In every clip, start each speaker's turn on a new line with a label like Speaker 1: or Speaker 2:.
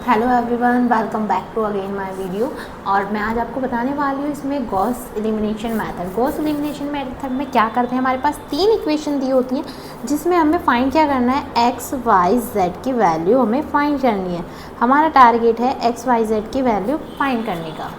Speaker 1: Hello everyone, welcome back to again my video. और मैं आज आपको बताने वाली हूँ इसमें Gauss elimination method. Gauss elimination method में क्या करते हैं, हमारे पास तीन इक्वेशन दी होती हैं जिसमें हमें फाइंड क्या करना है, एक्स वाई जेड की वैल्यू हमें फाइंड करनी है। हमारा टारगेट है एक्स वाई जेड की वैल्यू फाइंड करने का।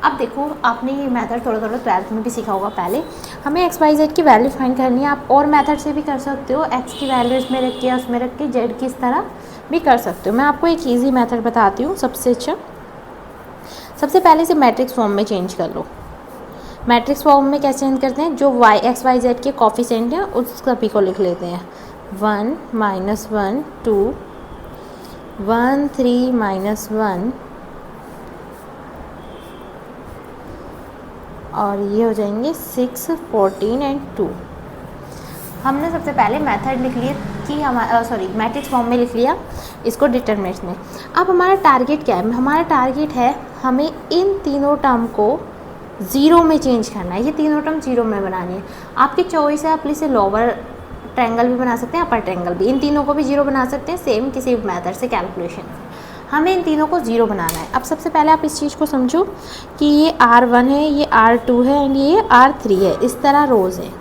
Speaker 1: अब देखो, आपने ये मेथड थोड़ा 12th में भी सीखा होगा। पहले हमें एक्स वाई जेड की वैल्यू फाइंड करनी है। आप और मेथड से भी कर सकते हो, एक्स की वैल्यू इसमें रख के उसमें रख के जेड की इस तरह भी कर सकते हो। मैं आपको एक इजी मेथड बताती हूँ सबसे अच्छा। सबसे पहले इसे मैट्रिक्स फॉर्म में चेंज कर लो। मैट्रिक्स फॉर्म में कैसे चेंज करते हैं, जो वाई एक्स वाई जेड के कोफिशिएंट हैं उस सभी को लिख लेते हैं। 1 -1 2 1 3 -1 और ये हो जाएंगे 6 14 एंड 2। हमने सबसे पहले मेथड लिख लिए कि हमारा मैट्रिक्स फॉर्म में लिख लिया इसको डिटरमिनेंट में। अब हमारा टारगेट क्या है, हमारा टारगेट है हमें इन तीनों टर्म को ज़ीरो में चेंज करना है। ये तीनों टर्म ज़ीरो में बनानी है। आपकी चॉइस है, आप इसे लोअर ट्रायंगल भी बना सकते हैं, अपर ट्रायंगल भी। इन तीनों को भी ज़ीरो बना सकते हैं सेम किसी भी मेथड से कैलकुलेशन। हमें इन तीनों को ज़ीरो बनाना है। अब सबसे पहले आप इस चीज़ को समझो कि ये R1 है, ये R2 है एंड ये R3 है। इस तरह रोज़ है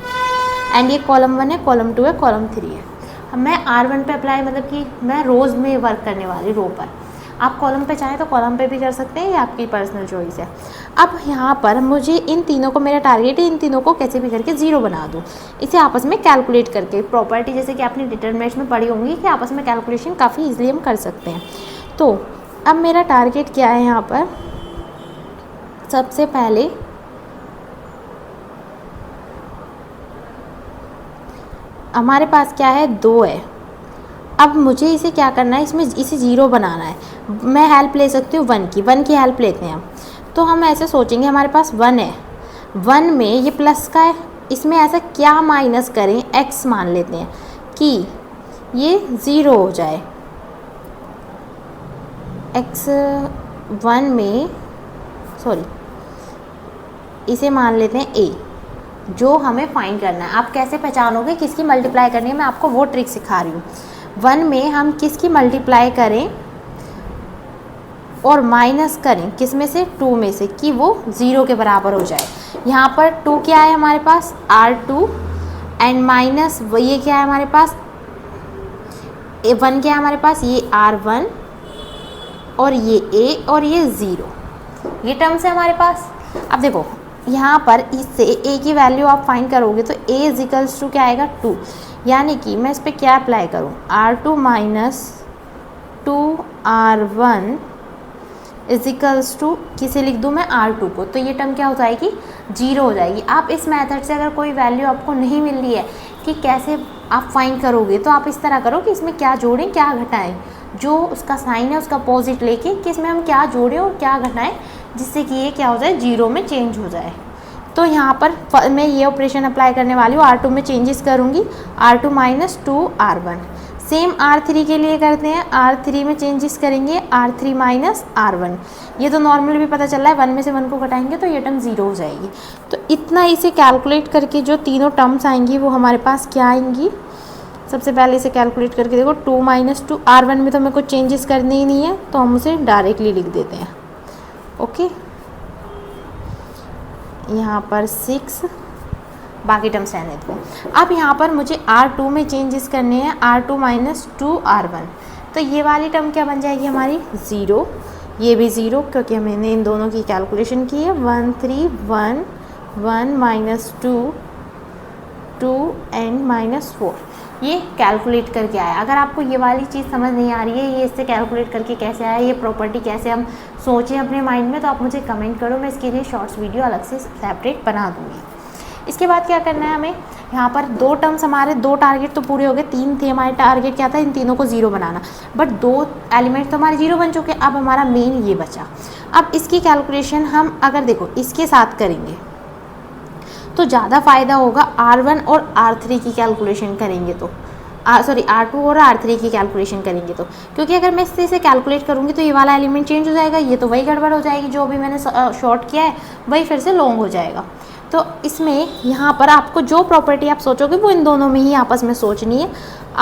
Speaker 1: एंड ये कॉलम 1 है, कॉलम 2 है, कॉलम 3 है। अब मैं R1 पे अप्लाई मतलब कि मैं रोज़ में वर्क करने वाली, रो पर। आप कॉलम पे चाहें तो कॉलम पे भी कर सकते हैं, ये आपकी पर्सनल चॉइस है। अब यहाँ पर मुझे इन तीनों को, मेरा टारगेट है इन तीनों को कैसे भी करके ज़ीरो बना दूँ। इसे आपस में कैलकुलेट करके, प्रॉपर्टी जैसे कि आपने डिटरमिनेंट में पढ़ी होंगी कि आपस में कैलकुलेशन काफ़ी ईजिली हम कर सकते हैं। तो अब मेरा टारगेट क्या है, यहाँ पर सबसे पहले हमारे पास क्या है, 2 है। अब मुझे इसे क्या करना है, इसे ज़ीरो बनाना है। मैं हेल्प ले सकती हूँ 1 की हेल्प लेते हैं हम। तो हम ऐसे सोचेंगे, हमारे पास 1 है, 1 में ये प्लस का है, इसमें ऐसा क्या माइनस करें, x मान लेते हैं कि ये ज़ीरो हो जाए। x1 में इसे मान लेते हैं a, जो हमें फाइंड करना है। आप कैसे पहचानोगे किसकी मल्टीप्लाई करनी है, मैं आपको वो ट्रिक सिखा रही हूँ। 1 में हम किसकी मल्टीप्लाई करें और माइनस करें किस में से, 2 में से, कि वो ज़ीरो के बराबर हो जाए। यहाँ पर 2 क्या है हमारे पास, R2 एंड माइनस ये क्या है हमारे पास, 1 क्या है हमारे पास, ये R1 और ये a और ये 0। ये टर्म्स है हमारे पास। अब देखो यहाँ पर इससे a की वैल्यू आप फाइंड करोगे तो a इजिकल्स टू क्या आएगा, 2। यानी कि मैं इस पर क्या अप्लाई करूँ, R2 minus 2R1 equals to किसे लिख दूँ मैं, R2 को। तो ये टर्म क्या हो जाएगी, जीरो हो जाएगी। आप इस मेथड से अगर कोई वैल्यू आपको नहीं मिल रही है कि कैसे आप फाइंड करोगे, तो आप इस तरह करो कि इसमें क्या जोड़ें क्या घटाएं, जो उसका साइन है उसका अपोजिट लेके कि इसमें हम क्या जोड़ें और क्या घटाएं, जिससे कि ये क्या हो जाए, जीरो में चेंज हो जाए। तो यहाँ पर मैं ये ऑपरेशन अप्लाई करने वाली हूँ, R2 में चेंजेस करूँगी, R2 minus 2R1। Same R3 के लिए करते हैं, R3 में चेंजेस करेंगे, R3 माइनस R1। ये तो नॉर्मल भी पता चल रहा है, 1 में से 1 को घटाएंगे तो ये टर्म ज़ीरो हो जाएगी। तो इतना इसे कैलकुलेट करके जो तीनों टर्म्स आएंगी वो हमारे पास क्या आएंगी, सबसे पहले इसे कैलकुलेट करके देखो, 2 माइनस 2, R1 में तो हमें कुछ चेंजेस करने ही नहीं है तो हम उसे डायरेक्टली लिख देते हैं। ओके, यहाँ पर 6, बाकी टर्म्स रहने दो। अब यहाँ पर मुझे R2 में चेंजेस करने हैं, R2 माइनस 2R1। तो ये वाली टर्म क्या बन जाएगी हमारी, 0। ये भी 0 क्योंकि हमने इन दोनों की कैलकुलेशन की है। 1 3 1 1 माइनस 2 2 एंड माइनस 4। ये कैलकुलेट करके आया। अगर आपको ये वाली चीज़ समझ नहीं आ रही है, ये इससे कैलकुलेट करके कैसे आया, ये प्रॉपर्टी कैसे हम सोचें अपने माइंड में, तो आप मुझे कमेंट करो, मैं इसके लिए शॉर्ट्स वीडियो अलग से सेपरेट बना दूँगी। इसके बाद क्या करना है हमें, यहाँ पर 2 टर्म्स, हमारे 2 टारगेट तो पूरे हो गए, 3 थे हमारे टारगेट, क्या था, इन तीनों को ज़ीरो बनाना। बट 2 एलिमेंट तो हमारे ज़ीरो बन चुके। अब हमारा मेन ये बचा। अब इसकी कैलकुलेशन हम अगर देखो इसके साथ करेंगे तो ज़्यादा फ़ायदा होगा, R1 और R3 की कैलकुलेशन करेंगे तो, R2 और R3 की कैलकुलेशन करेंगे तो, क्योंकि अगर मैं इसे कैलकुलेट करूँगी तो ये वाला एलिमेंट चेंज हो जाएगा, ये तो वही गड़बड़ हो जाएगी, जो भी मैंने शॉर्ट किया है वही फिर से लॉन्ग हो जाएगा। तो इसमें यहाँ पर आपको जो प्रॉपर्टी आप सोचोगे वो इन दोनों में ही आपस में सोचनी है,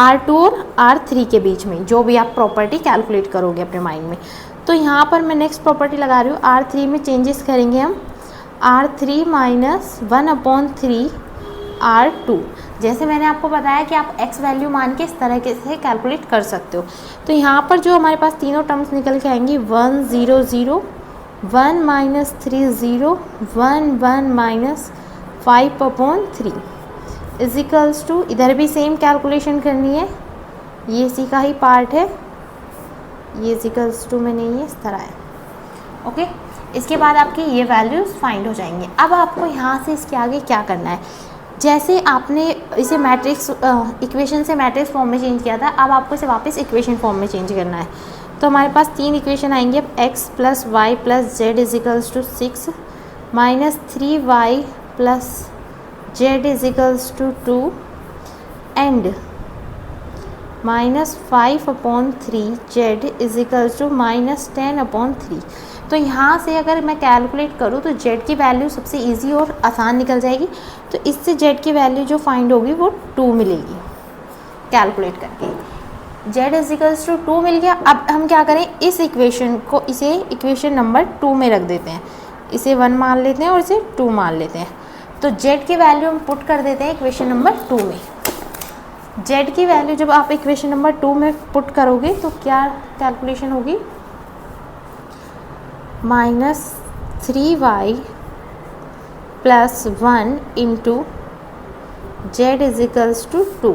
Speaker 1: R2 और R3 के बीच में, जो भी आप प्रॉपर्टी कैलकुलेट करोगे अपने माइंड में। तो यहाँ पर मैं नेक्स्ट प्रॉपर्टी लगा रही हूँ, R3 में चेंजेस करेंगे हम, R3 माइनस 1/3 R2। जैसे मैंने आपको बताया कि आप x वैल्यू मान के इस तरह से कैलकुलेट कर सकते हो। तो यहाँ पर जो हमारे पास तीनों टर्म्स निकल के आएंगी, 1 0 0, 1 माइनस 3 0, 1 1 माइनस 5/3 इजिकल्स टू, इधर भी सेम कैलकुलेशन करनी है, ये इसी का ही पार्ट है, ये इजिकल्स टू में नहीं है, इस तरह है। ओके, इसके बाद आपके ये वैल्यूज़ फाइंड हो जाएंगे। अब आपको यहाँ से इसके आगे क्या करना है, जैसे आपने इसे मैट्रिक्स इक्वेशन से मैट्रिक्स फॉर्म में चेंज किया था, अब आपको इसे वापस इक्वेशन फॉर्म में चेंज करना है। तो हमारे पास 3 इक्वेशन आएंगे, x + y + z equals to 6, minus 3y + z equals to 2 and minus 5/3 z equals to -10/3। तो यहाँ से अगर मैं कैलकुलेट करूँ तो z की वैल्यू सबसे इजी और आसान निकल जाएगी। तो इससे z की वैल्यू जो फाइंड होगी वो 2 मिलेगी कैलकुलेट करके। z इजिकल्स टू 2 मिल गया। अब हम क्या करें, इस इक्वेशन को इसे इक्वेशन नंबर 2 में रख देते हैं, इसे 1 मान लेते हैं और इसे 2 मान लेते हैं। तो z की वैल्यू हम पुट कर देते हैं इक्वेशन नंबर 2 में। z की वैल्यू जब आप इक्वेशन नंबर 2 में पुट करोगे तो क्या कैलकुलेशन होगी, -3y + 1 into z equals to 2।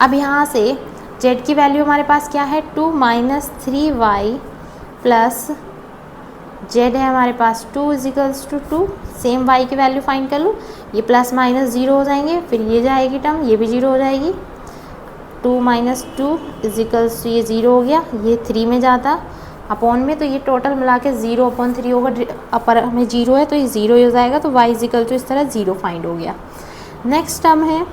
Speaker 1: अब यहाँ से z की वैल्यू हमारे पास क्या है, 2 माइनस 3y प्लस z है हमारे पास 2 इजिकल्स टू 2। सेम y की वैल्यू फाइंड कर लूँ, ये प्लस माइनस 0 हो जाएंगे, फिर ये जाएगी टर्म, ये भी 0 हो जाएगी। 2 माइनस 2 इजिकल्स टू, ये 0 हो गया, ये 3 में जाता अपॉन में, तो ये टोटल मिला के 0/3 होगा, अपर में 0 है तो ये 0 हो जाएगा। तो y इजिकल टू इस तरह 0 फाइंड हो गया। नेक्स्ट टर्म है,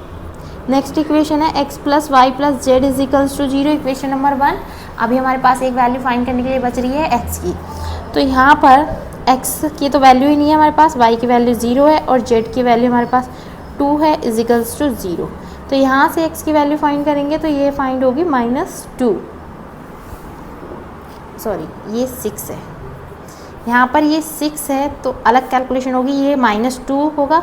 Speaker 1: नेक्स्ट इक्वेशन है x + y + z equals to 0, equation number 1। अभी हमारे पास एक वैल्यू फाइंड करने के लिए बच रही है x की। तो यहाँ पर x की तो वैल्यू ही नहीं है हमारे पास, y की वैल्यू 0 है और z की वैल्यू हमारे पास 2 है इजिकल्स टू 0। तो यहाँ से x की वैल्यू फाइंड करेंगे तो ये फाइंड होगी -2, सॉरी ये 6 है, यहाँ पर ये 6 है तो अलग कैलकुलेशन होगी, ये -2 होगा,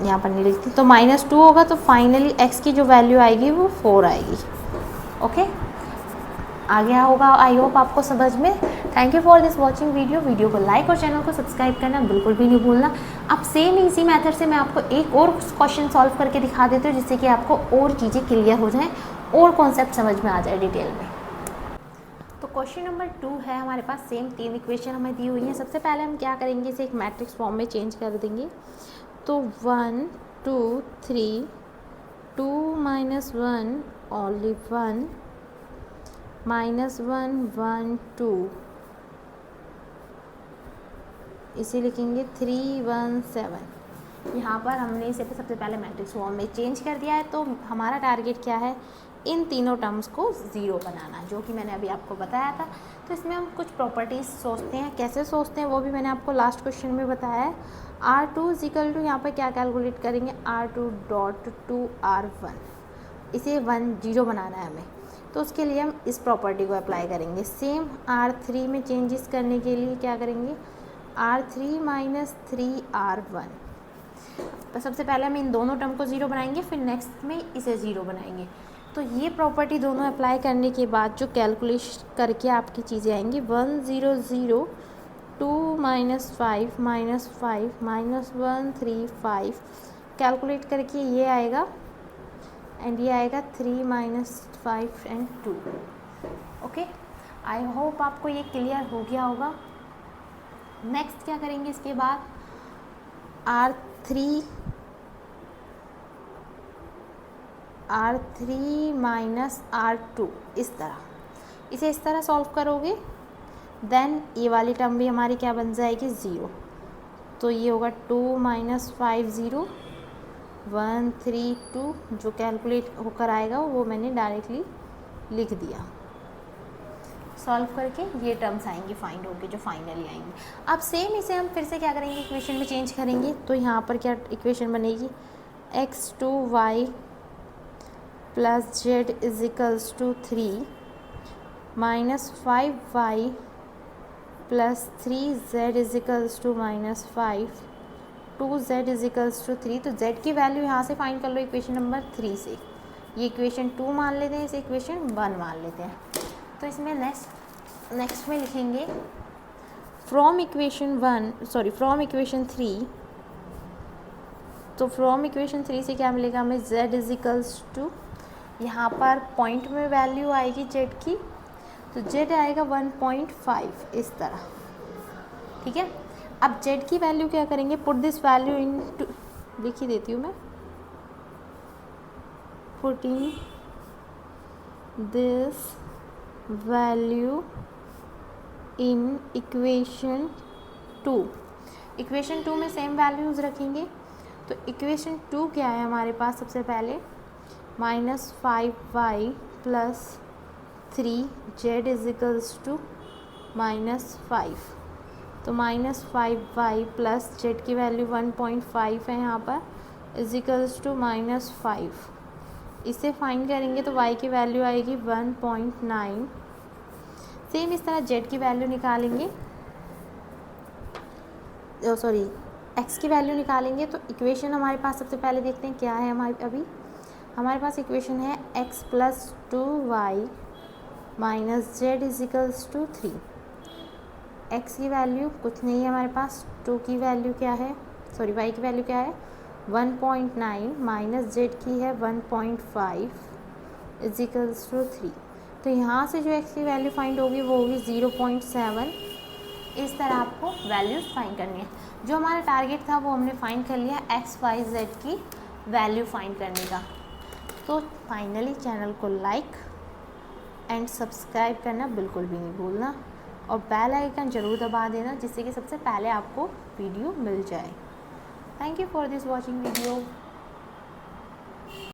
Speaker 1: यहाँ पर नहीं लिखती, तो -2 होगा। तो फाइनली x की जो वैल्यू आएगी वो 4 आएगी। ओके, आ गया होगा आई होप आपको समझ में। Thank you for this watching video को लाइक और चैनल को सब्सक्राइब करना बिल्कुल भी नहीं भूलना। अब सेम इजी मेथड से मैं आपको एक और क्वेश्चन सॉल्व करके दिखा देती हूँ, जिससे कि आपको और चीज़ें क्लियर हो जाएँ और कॉन्सेप्ट समझ में आ जाए डिटेल में। तो क्वेश्चन नंबर 2 है हमारे पास, सेम 3 इक्वेशन हमें दी हुई हैं। सबसे पहले हम क्या करेंगे, इसे एक मैट्रिक्स फॉर्म में चेंज कर देंगे। तो 1 2 3, 2 माइनस 1 ओनली 1, -1 1 2, इसे लिखेंगे 3 1 7। यहाँ पर हमने इसे सबसे पहले मैट्रिक्स फॉर्म में चेंज कर दिया है। तो हमारा टारगेट क्या है, इन तीनों टर्म्स को 0 बनाना, जो कि मैंने अभी आपको बताया था। तो इसमें हम कुछ प्रॉपर्टीज़ सोचते हैं, कैसे सोचते हैं वो भी मैंने आपको लास्ट क्वेश्चन में बताया है। R2 इजिकल टू, यहाँ पर क्या कैलकुलेट करेंगे, R2.2R1, इसे 1 0 बनाना है हमें। तो उसके लिए हम इस प्रॉपर्टी को अप्लाई करेंगे। सेम R3 में चेंजेस करने के लिए क्या करेंगे, R3 माइनस 3R1। तो सबसे पहले हम इन दोनों टर्म को 0 बनाएंगे, फिर नेक्स्ट में इसे 0 बनाएंगे। तो ये प्रॉपर्टी दोनों अप्लाई करने के बाद जो कैलकुलेशन करके आपकी चीज़ें आएंगी, 1 0 0, 2 माइनस 5 -1 3 5, कैलकुलेट करके ये आएगा एंड ये आएगा 3 -5 एंड 2। ओके, आई होप आपको ये क्लियर हो गया होगा। नेक्स्ट क्या करेंगे इसके बाद, R3 माइनस R2, इस तरह, इसे इस तरह सॉल्व करोगे, देन ये वाली टर्म भी हमारी क्या बन जाएगी, 0। तो ये होगा 2 -5 0 1 3 2, जो कैलकुलेट होकर आएगा वो मैंने डायरेक्टली लिख दिया। सॉल्व करके ये टर्म्स आएंगी फाइंड होके जो फाइनली आएंगी। अब सेम इसे हम फिर से क्या करेंगे, इक्वेशन में चेंज करेंगे। तो यहाँ पर क्या इक्वेशन बनेगी, x2y plus Z is equals to 3 minus 5y plus 3z is equals to minus 5, 2z is equals to 3। तो z की वैल्यू यहाँ से फाइंड कर लो इक्वेशन नंबर 3 से। ये इक्वेशन 2 मान लेते हैं, इसे इक्वेशन 1 मान लेते हैं। तो इसमें नेक्स्ट में लिखेंगे फ्रॉम इक्वेशन 3। तो फ्रॉम इक्वेशन 3 से क्या मिलेगा हमें, z इज इक्वल्स टू, यहाँ पर पॉइंट में वैल्यू आएगी z की, तो z आएगा 1.5 इस तरह, ठीक है। अब z की वैल्यू क्या करेंगे, put this value in two, लिख ही देती हूँ मैं, putting this value in equation 2। Equation 2 में सेम वैल्यूज़ रखेंगे। तो इक्वेशन 2 क्या है हमारे पास, सबसे पहले minus 5y plus 3z is equals to minus 5। तो माइनस 5y प्लस z की वैल्यू 1.5 है यहाँ पर, इज इक्वल्स टू माइनस 5। इसे फाइंड करेंगे तो y की वैल्यू आएगी 1.9। सेम इस तरह z की वैल्यू निकालेंगे, x की वैल्यू निकालेंगे। तो इक्वेशन हमारे पास सबसे पहले देखते हैं क्या है हमारे पास इक्वेशन है x plus 2y minus Z is equals to 3। x की वैल्यू कुछ नहीं है हमारे पास, 2 की वैल्यू क्या है, y की वैल्यू क्या है 1.9 माइनस जेड की है 1.5 इज इक्वल्स टू 3। तो यहाँ से जो x की वैल्यू फाइंड होगी वो होगी 0.7। इस तरह आपको वैल्यूज़ फाइंड करनी है। जो हमारा टारगेट था वो हमने फाइंड कर लिया, x y z की वैल्यू फाइंड करने का। तो फाइनली चैनल को लाइक एंड सब्सक्राइब करना बिल्कुल भी नहीं भूलना, और बेल आइकन ज़रूर दबा देना जिससे कि सबसे पहले आपको वीडियो मिल जाए। Thank you for this watching video.